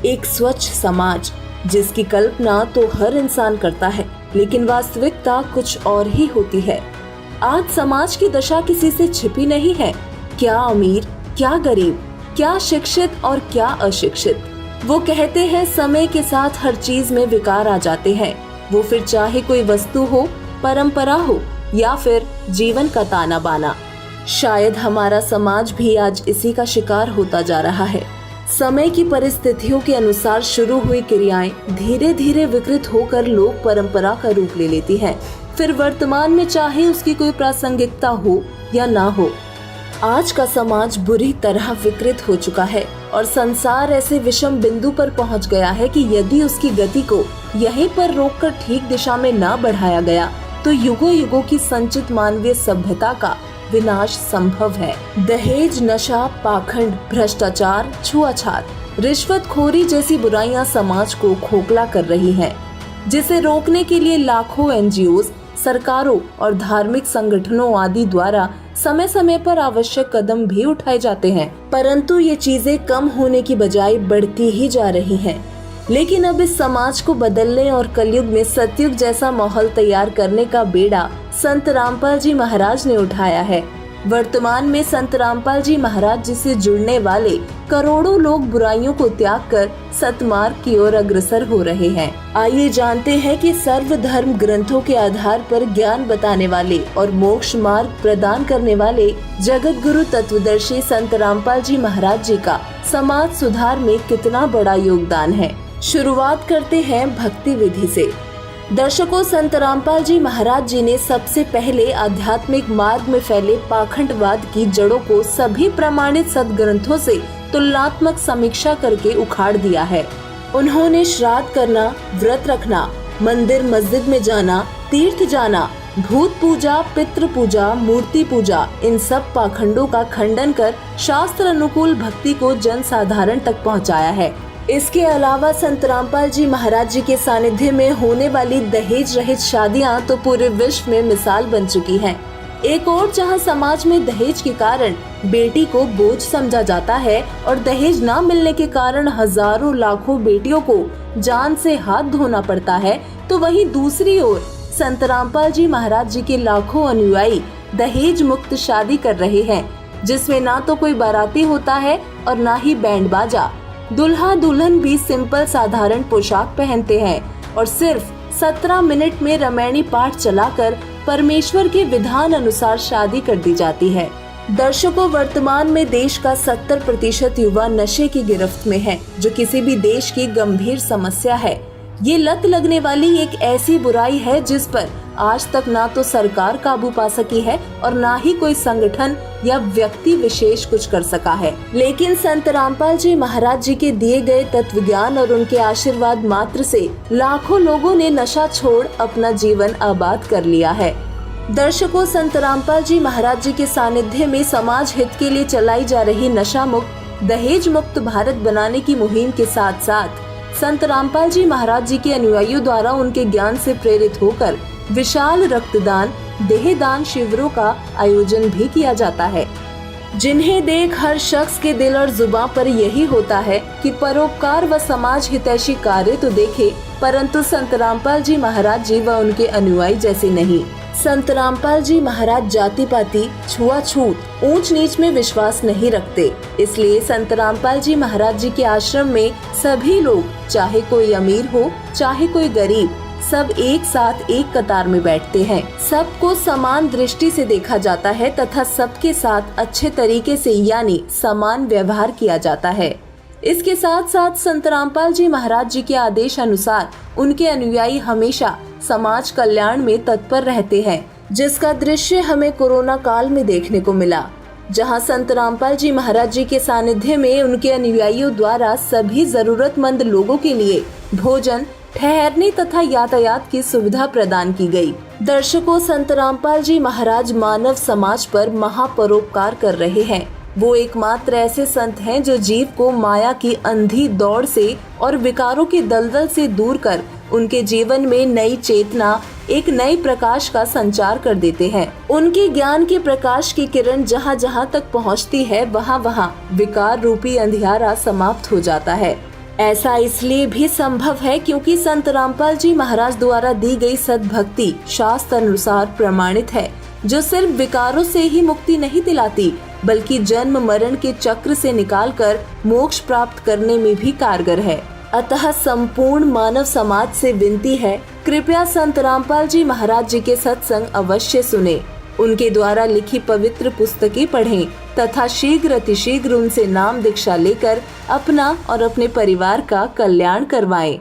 एक स्वच्छ समाज जिसकी कल्पना तो हर इंसान करता है, लेकिन वास्तविकता कुछ और ही होती है। आज समाज की दशा किसी से छिपी नहीं है। क्या अमीर, क्या गरीब, क्या शिक्षित और क्या अशिक्षित। वो कहते हैं समय के साथ हर चीज में विकार आ जाते हैं, वो फिर चाहे कोई वस्तु हो, परंपरा हो या फिर जीवन का ताना बाना। शायद हमारा समाज भी आज इसी का शिकार होता जा रहा है। समय की परिस्थितियों के अनुसार शुरू हुई क्रियाएं धीरे धीरे विकृत होकर लोक परंपरा का रूप ले लेती हैं। फिर वर्तमान में चाहे उसकी कोई प्रासंगिकता हो या ना हो, आज का समाज बुरी तरह विकृत हो चुका है और संसार ऐसे विषम बिंदु पर पहुंच गया है कि यदि उसकी गति को यहीं पर रोककर ठीक दिशा में ना बढ़ाया गया तो युगों युगों की संचित मानवीय सभ्यता का विनाश संभव है। दहेज, नशा, पाखंड, भ्रष्टाचार, छुआछात, रिश्वतखोरी जैसी बुराइयां समाज को खोखला कर रही हैं, जिसे रोकने के लिए लाखों एनजीओ, सरकारों और धार्मिक संगठनों आदि द्वारा समय समय पर आवश्यक कदम भी उठाए जाते हैं, परंतु ये चीजें कम होने की बजाय बढ़ती ही जा रही हैं। लेकिन अब इस समाज को बदलने और कलयुग में सतयुग जैसा माहौल तैयार करने का बेड़ा संत रामपाल जी महाराज ने उठाया है। वर्तमान में संत रामपाल जी महाराज जी से जुड़ने वाले करोड़ों लोग बुराइयों को त्याग कर सतमार्ग की ओर अग्रसर हो रहे हैं। आइए जानते हैं कि सर्वधर्म ग्रंथों के आधार पर ज्ञान बताने वाले और मोक्ष मार्ग प्रदान करने वाले जगत गुरु तत्वदर्शी संत रामपाल जी महाराज जी का समाज सुधार में कितना बड़ा योगदान है। शुरुआत करते हैं भक्ति विधि से। दर्शकों, संत रामपाल जी महाराज जी ने सबसे पहले आध्यात्मिक मार्ग में फैले पाखंडवाद की जड़ों को सभी प्रमाणित सदग्रंथों से तुलनात्मक समीक्षा करके उखाड़ दिया है। उन्होंने श्राद्ध करना, व्रत रखना, मंदिर मस्जिद में जाना, तीर्थ जाना, भूत पूजा, पितृ पूजा, मूर्ति पूजा, इन सब पाखंडों का खंडन कर शास्त्र अनुकूल भक्ति को जन साधारण तक पहुँचाया है। इसके अलावा संत रामपाल जी महाराज जी के सानिध्य में होने वाली दहेज रहित शादियां तो पूरे विश्व में मिसाल बन चुकी हैं। एक और जहां समाज में दहेज के कारण बेटी को बोझ समझा जाता है और दहेज न मिलने के कारण हजारों लाखों बेटियों को जान से हाथ धोना पड़ता है, तो वहीं दूसरी ओर संत रामपाल जी महाराज जी के लाखों अनुयायी दहेज मुक्त शादी कर रहे हैं, जिसमें ना तो कोई बाराती होता है और ना ही बैंड बाजा। दुल्हा दुल्हन भी सिंपल साधारण पोशाक पहनते हैं और सिर्फ 17 मिनट में रामायणी पाठ चलाकर परमेश्वर के विधान अनुसार शादी कर दी जाती है। दर्शकों, वर्तमान में देश का 70% युवा नशे की गिरफ्त में है, जो किसी भी देश की गंभीर समस्या है। ये लत लगने वाली एक ऐसी बुराई है जिस पर आज तक ना तो सरकार काबू पा सकी है और ना ही कोई संगठन या व्यक्ति विशेष कुछ कर सका है। लेकिन संत रामपाल जी महाराज जी के दिए गए तत्व ज्ञान और उनके आशीर्वाद मात्र से लाखों लोगों ने नशा छोड़ अपना जीवन आबाद कर लिया है। दर्शकों, संत रामपाल जी महाराज जी के सानिध्य में समाज हित के लिए चलाई जा रही नशा मुक्त, दहेज मुक्त भारत बनाने की मुहिम के साथ साथ संत रामपाल जी महाराज जी के अनुयायियों द्वारा उनके ज्ञान से प्रेरित होकर विशाल रक्तदान, देहदान शिविरों का आयोजन भी किया जाता है, जिन्हें देख हर शख्स के दिल और जुबान पर यही होता है कि परोपकार व समाज हितैषी कार्य तो देखे, परंतु संत रामपाल जी महाराज जी व उनके अनुयायी जैसे नहीं। संत रामपाल जी महाराज जाति पाति, छुआछूत, ऊंच नीच में विश्वास नहीं रखते। इसलिए संत रामपाल जी महाराज जी के आश्रम में सभी लोग, चाहे कोई अमीर हो चाहे कोई गरीब, सब एक साथ एक कतार में बैठते हैं। सबको समान दृष्टि से देखा जाता है तथा सबके साथ अच्छे तरीके से यानी समान व्यवहार किया जाता है। इसके साथ साथ संत रामपाल जी महाराज जी के आदेश अनुसार उनके अनुयायी हमेशा समाज कल्याण में तत्पर रहते हैं, जिसका दृश्य हमें कोरोना काल में देखने को मिला, जहां संत रामपाल जी महाराज जी के सानिध्य में उनके अनुयायियों द्वारा सभी जरूरतमंद लोगों के लिए भोजन, ठहरने तथा यातायात की सुविधा प्रदान की गई। दर्शकों, संत रामपाल जी महाराज मानव समाज पर महापरोपकार कर रहे हैं। वो एकमात्र ऐसे संत हैं जो जीव को माया की अंधी दौड़ से और विकारों के दलदल से दूर कर उनके जीवन में नई चेतना, एक नए प्रकाश का संचार कर देते हैं। उनके ज्ञान के प्रकाश की किरण जहाँ जहाँ तक पहुँचती है, वहाँ वहाँ विकार रूपी अंधियारा समाप्त हो जाता है। ऐसा इसलिए भी संभव है क्योंकि संत रामपाल जी महाराज द्वारा दी गई सद्भक्ति शास्त्र अनुसार प्रमाणित है, जो सिर्फ विकारों से ही मुक्ति नहीं दिलाती बल्कि जन्म मरण के चक्र से निकालकर मोक्ष प्राप्त करने में भी कारगर है। अतः संपूर्ण मानव समाज से विनती है, कृपया संत रामपाल जी महाराज जी के सत्संग अवश्य सुने, उनके द्वारा लिखी पवित्र पुस्तकें पढ़ें तथा शीघ्र अतिशीघ्र उनसे नाम दीक्षा लेकर अपना और अपने परिवार का कल्याण करवाएं।